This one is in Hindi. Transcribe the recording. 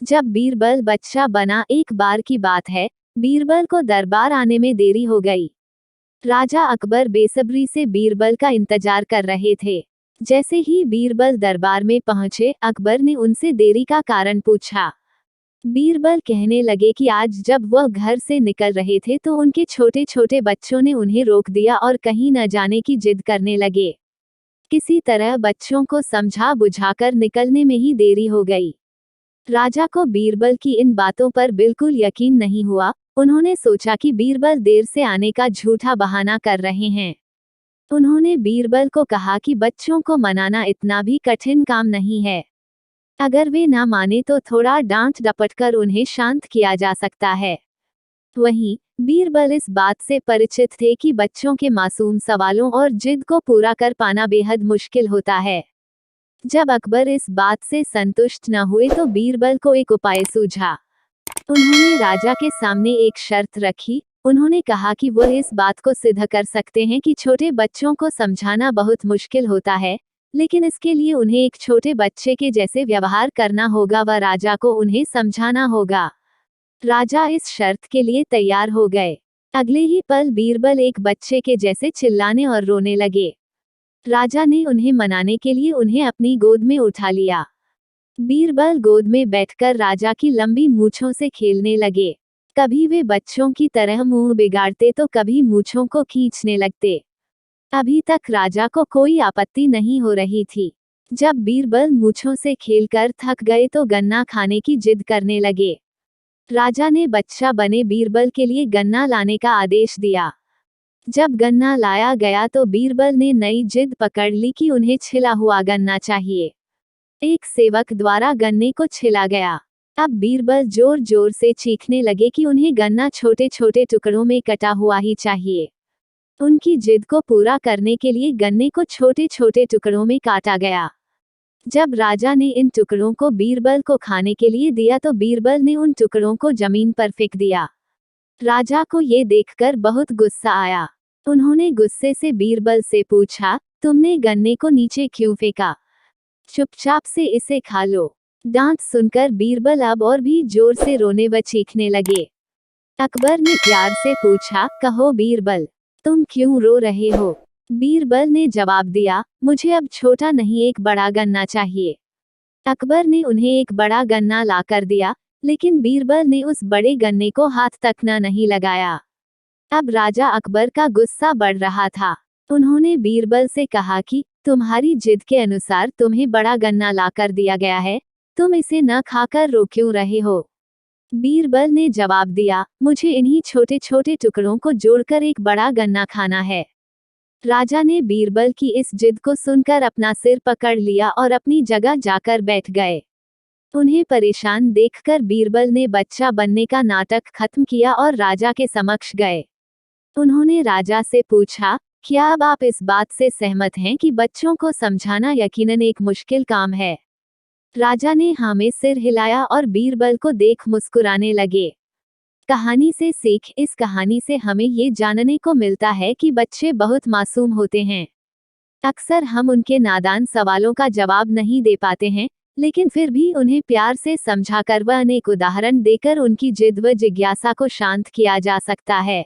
जब बीरबल बच्चा बना, एक बार की बात है, बीरबल को दरबार आने में देरी हो गई। राजा अकबर बेसब्री से बीरबल का इंतजार कर रहे थे। जैसे ही बीरबल दरबार में पहुंचे, अकबर ने उनसे देरी का कारण पूछा। बीरबल कहने लगे कि आज जब वह घर से निकल रहे थे तो उनके छोटे छोटे बच्चों ने उन्हें रोक दिया और कहीं न जाने की जिद करने लगे। किसी तरह बच्चों को समझा बुझाकर निकलने में ही देरी हो गई। राजा को बीरबल की इन बातों पर बिल्कुल यकीन नहीं हुआ। उन्होंने सोचा कि बीरबल देर से आने का झूठा बहाना कर रहे हैं। उन्होंने बीरबल को कहा कि बच्चों को मनाना इतना भी कठिन काम नहीं है। अगर वे ना माने तो थोड़ा डांट डपट कर उन्हें शांत किया जा सकता है। वहीं बीरबल इस बात से परिचित थे कि बच्चों के मासूम सवालों और जिद को पूरा कर पाना बेहद मुश्किल होता है। जब अकबर इस बात से संतुष्ट न हुए तो बीरबल को एक उपाय सूझा। उन्होंने राजा के सामने एक शर्त रखी। उन्होंने कहा कि वह इस बात को सिद्ध कर सकते हैं कि छोटे बच्चों को समझाना बहुत मुश्किल होता है, लेकिन इसके लिए उन्हें एक छोटे बच्चे के जैसे व्यवहार करना होगा व राजा को उन्हें समझाना होगा। राजा इस शर्त के लिए तैयार हो गए। अगले ही पल बीरबल एक बच्चे के जैसे चिल्लाने और रोने लगे। राजा ने उन्हें मनाने के लिए उन्हें अपनी गोद में उठा लिया। बीरबल गोद में बैठकर राजा की लंबी मूंछों से खेलने लगे। कभी वे बच्चों की तरह मुंह बिगाड़ते तो कभी मूंछों को खींचने लगते। अभी तक राजा को कोई आपत्ति नहीं हो रही थी। जब बीरबल मूंछों से खेलकर थक गए तो गन्ना खाने की जिद करने लगे। राजा ने बच्चा बने बीरबल के लिए गन्ना लाने का आदेश दिया। जब गन्ना लाया गया तो बीरबल ने नई जिद पकड़ ली कि उन्हें छिला हुआ गन्ना चाहिए। एक सेवक द्वारा गन्ने को छिला गया। अब बीरबल जोर जोर से चीखने लगे कि उन्हें गन्ना छोटे छोटे टुकड़ों में कटा हुआ ही चाहिए। उनकी जिद को पूरा करने के लिए गन्ने को छोटे छोटे टुकड़ों में काटा गया। जब राजा ने इन टुकड़ों को बीरबल को खाने के लिए दिया तो बीरबल ने उन टुकड़ों को जमीन पर फेंक दिया। राजा को ये देखकर बहुत गुस्सा आया। उन्होंने गुस्से से बीरबल से पूछा, तुमने गन्ने को नीचे क्यों फेंका? चुपचाप से इसे खा लो। डांट सुनकर बीरबल अब और भी जोर से रोने व चीखने लगे। अकबर ने प्यार से पूछा, कहो बीरबल, तुम क्यों रो रहे हो? बीरबल ने जवाब दिया, मुझे अब छोटा नहीं एक बड़ा गन्ना चाहिए। अकबर ने उन्हें एक बड़ा गन्ना लाकर दिया, लेकिन बीरबल ने उस बड़े गन्ने को हाथ तक न नहीं लगाया। अब राजा अकबर का गुस्सा बढ़ रहा था। उन्होंने बीरबल से कहा कि तुम्हारी जिद के अनुसार तुम्हें बड़ा गन्ना लाकर दिया गया है, तुम इसे न खाकर रो क्यों रहे हो? बीरबल ने जवाब दिया, मुझे इन्हीं छोटे छोटे टुकड़ों को जोड़कर एक बड़ा गन्ना खाना है। राजा ने बीरबल की इस जिद को सुनकर अपना सिर पकड़ लिया और अपनी जगह जाकर बैठ गए। उन्हें परेशान देखकर बीरबल ने बच्चा बनने का नाटक खत्म किया और राजा के समक्ष गए। उन्होंने राजा से पूछा, क्या अब आप इस बात से सहमत हैं कि बच्चों को समझाना यकीनन एक मुश्किल काम है? राजा ने हाँ में सिर हिलाया और बीरबल को देख मुस्कुराने लगे। कहानी से सीख। इस कहानी से हमें ये जानने को मिलता है कि बच्चे बहुत मासूम होते हैं। अक्सर हम उनके नादान सवालों का जवाब नहीं दे पाते हैं, लेकिन फिर भी उन्हें प्यार से समझाकर व अनेक उदाहरण देकर उनकी जिद व जिज्ञासा को शांत किया जा सकता है।